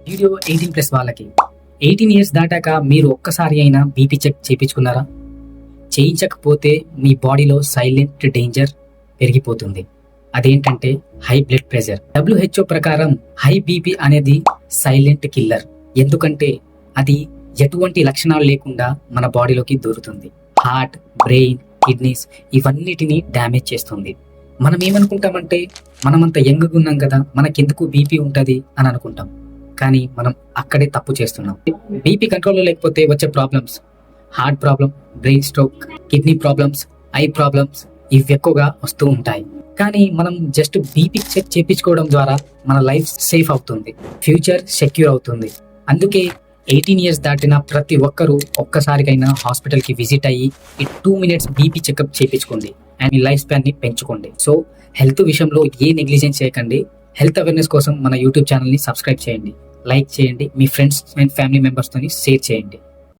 Video 18+ వాళ్ళకి 18 years దాటాక మీరు ఒక్కసారి అయినా బీపీ చెక్ చేయించుకున్నారా? చేయించకపోతే మీ బాడీలో సైలెంట్ డేంజర్ పెరిగిపోతుంది. అదేంటంటే హై బ్లడ్ ప్రెషర్. WHO ప్రకారం హై బీపీ అనేది సైలెంట్ కిల్లర్. ఎందుకంటే అది ఎటువంటి లక్షణాలు లేకుండా మన బాడీలోకి దూరుతుంది. హార్ట్, బ్రెయిన్, కిడ్నీస్ ఇవన్నిటిని డ్యామేజ్ చేస్తుంది. మనం ఏమనుకుంటామంటే మనమంత యంగ్గా ఉన్నాం కదా, మనకెందుకు బీపీ ఉంటుంది అని అనుకుంటాం. కానీ మనం అక్కడే తప్పు చేస్తున్నాం. బీపీ కంట్రోల్లో లేకపోతే వచ్చే problems heart problem, brain stroke, kidney problems, eye problems ఇవి ఎక్కువగా వస్తూ ఉంటాయి. కానీ మనం జస్ట్ బీపీ చెక్ చేయించుకోవడం ద్వారా మన లైఫ్ సేఫ్ అవుతుంది, ఫ్యూచర్ సెక్యూర్ అవుతుంది. అందుకే 18 ఇయర్స్ దాటిన ప్రతి ఒక్కరూ ఒక్కసారికైనా హాస్పిటల్కి విజిట్ అయ్యి ఈ 2 minutes బీపీ చెకప్ చేయించుకోండి అండ్ మీ లైఫ్ స్పాన్ని పెంచుకోండి. సో హెల్త్ విషయంలో ఏ నెగ్లిజెన్స్ చేయకండి. హెల్త్ అవేర్నెస్ కోసం మన యూట్యూబ్ ఛానల్ని సబ్స్క్రైబ్ చేయండి, లైక్ చేయండి, మీ ఫ్రెండ్స్ అండ్ ఫ్యామిలీ మెంబర్స్తోని షేర్ చేయండి.